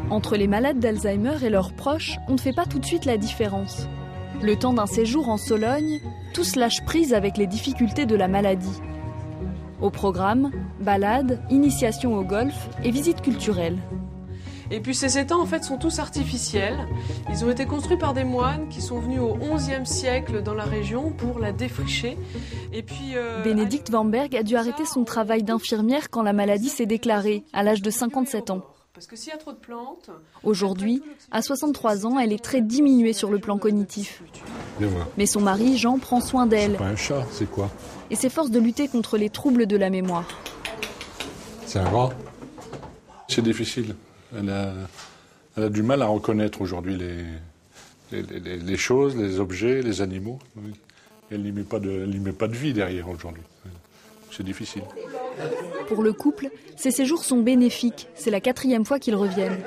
Entre les malades d'Alzheimer et leurs proches, on ne fait pas tout de suite la différence. Le temps d'un séjour en Sologne, tous lâchent prise avec les difficultés de la maladie. Au programme, balades, initiation au golf et visites culturelles. Et puis ces étangs en fait sont tous artificiels. Ils ont été construits par des moines qui sont venus au XIe siècle dans la région pour la défricher. Et puis Bénédicte Wamberg a dû arrêter son travail d'infirmière quand la maladie s'est déclarée, à l'âge de 57 ans. Parce que s'il y a trop de plantes... Aujourd'hui, à 63 ans, elle est très diminuée sur le plan cognitif. Mais son mari, Jean, prend soin d'elle. C'est pas un chat, c'est quoi? Et s'efforce de lutter contre les troubles de la mémoire. C'est un rat. C'est difficile. Elle a du mal à reconnaître aujourd'hui les choses, les objets, les animaux. Elle n'y met pas de vie derrière aujourd'hui. C'est difficile. Pour le couple, ces séjours sont bénéfiques. C'est la 4e fois qu'ils reviennent.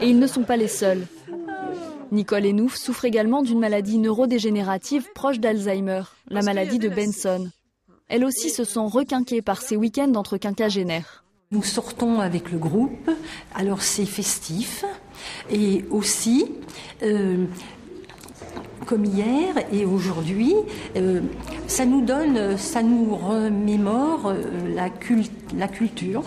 Et ils ne sont pas les seuls. Nicole Enouf souffre également d'une maladie neurodégénérative proche d'Alzheimer, la maladie de Benson. Elle aussi se sent requinquée par ses week-ends entre quinquagénaires. Nous sortons avec le groupe, alors c'est festif, et aussi, comme hier et aujourd'hui, ça nous remémore la culture.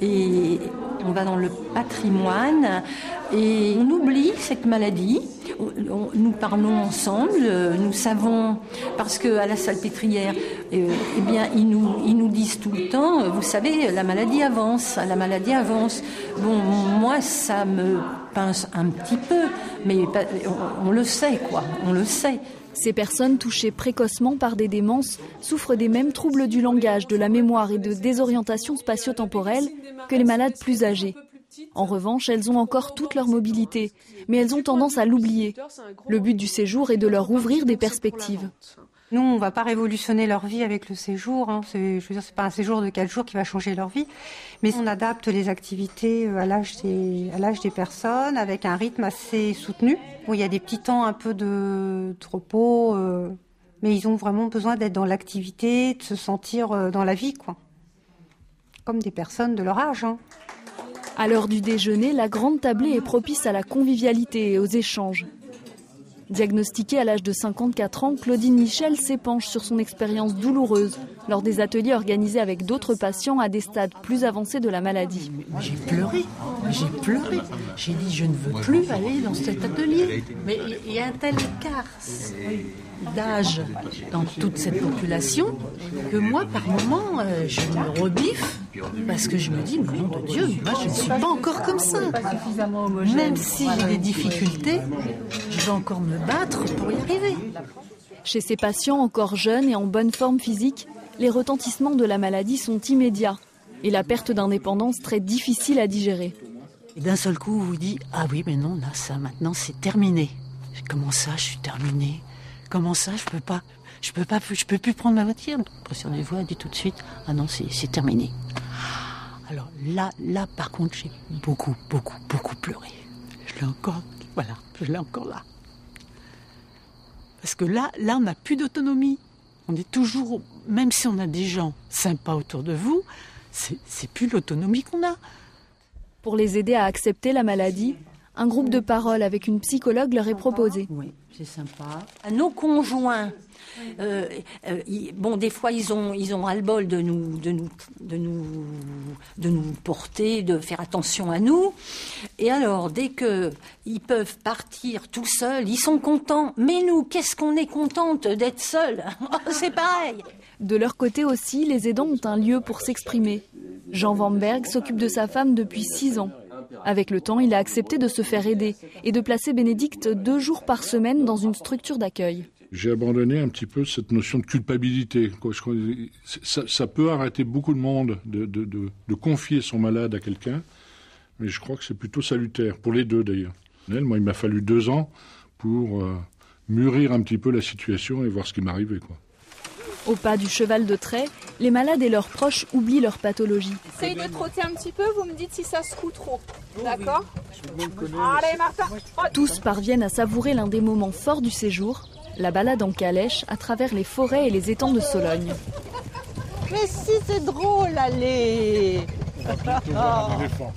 Et on va dans le patrimoine et on oublie cette maladie. Nous parlons ensemble, nous savons, parce qu'à la Salpêtrière, eh bien, ils nous disent tout le temps, vous savez, la maladie avance. Bon, moi, ça me pince un petit peu, mais on le sait, quoi, on le sait. Ces personnes touchées précocement par des démences souffrent des mêmes troubles du langage, de la mémoire et de désorientation spatio-temporelle que les malades plus âgés. En revanche, elles ont encore toute leur mobilité, mais elles ont tendance à l'oublier. Le but du séjour est de leur ouvrir des perspectives. Nous, on ne va pas révolutionner leur vie avec le séjour. Je veux dire, c'est pas un séjour de 4 jours qui va changer leur vie. Mais on adapte les activités à l'âge des personnes avec un rythme assez soutenu, où il y a des petits temps un peu de repos, mais ils ont vraiment besoin d'être dans l'activité, de se sentir dans la vie, quoi. Comme des personnes de leur âge. À l'heure du déjeuner, la grande tablée est propice à la convivialité et aux échanges. Diagnostiquée à l'âge de 54 ans, Claudine Michel s'épanche sur son expérience douloureuse lors des ateliers organisés avec d'autres patients à des stades plus avancés de la maladie. J'ai pleuré. J'ai dit je ne veux plus aller dans cet atelier. Mais il y a un tel écart d'âge dans toute cette population que moi, par moment, je me rebiffe parce que je me dis, mais nom de Dieu, moi je ne suis pas encore comme ça. Même si j'ai des difficultés, je vais encore me battre pour y arriver. Chez ces patients encore jeunes et en bonne forme physique, les retentissements de la maladie sont immédiats et la perte d'indépendance très difficile à digérer. Et d'un seul coup, on vous dit, ah oui, mais non, là, ça, maintenant, c'est terminé. Comment ça, je suis terminée? Comment ça, je peux plus prendre ma voiture. Pression des voix, elle dit tout de suite, ah non, c'est terminé. Alors là, par contre, j'ai beaucoup pleuré. Je l'ai encore là. Parce que là, on n'a plus d'autonomie. On est toujours, même si on a des gens sympas autour de vous, c'est plus l'autonomie qu'on a. Pour les aider à accepter la maladie, un groupe de parole avec une psychologue leur est proposé. Oui, c'est sympa. À nos conjoints, des fois ils ont ras-le-bol de nous porter, de faire attention à nous. Et alors, dès qu'ils peuvent partir tout seuls, ils sont contents. Mais nous, qu'est-ce qu'on est contente d'être seuls? C'est pareil. De leur côté aussi, les aidants ont un lieu pour s'exprimer. Jean Wamberg s'occupe de sa femme depuis 6 ans. Avec le temps, il a accepté de se faire aider et de placer Bénédicte 2 jours par semaine dans une structure d'accueil. J'ai abandonné un petit peu cette notion de culpabilité. Ça peut arrêter beaucoup de monde de confier son malade à quelqu'un, mais je crois que c'est plutôt salutaire, pour les deux d'ailleurs. Moi, il m'a fallu 2 ans pour mûrir un petit peu la situation et voir ce qui m'arrivait, quoi. Au pas du cheval de trait, les malades et leurs proches oublient leur pathologie. Essayez de trotter un petit peu, vous me dites si ça secoue trop. D'accord ? Allez, Martin. Tous parviennent à savourer l'un des moments forts du séjour, la balade en calèche à travers les forêts et les étangs de Sologne. Mais si, c'est drôle, allez. va bientôt voir un éléphant.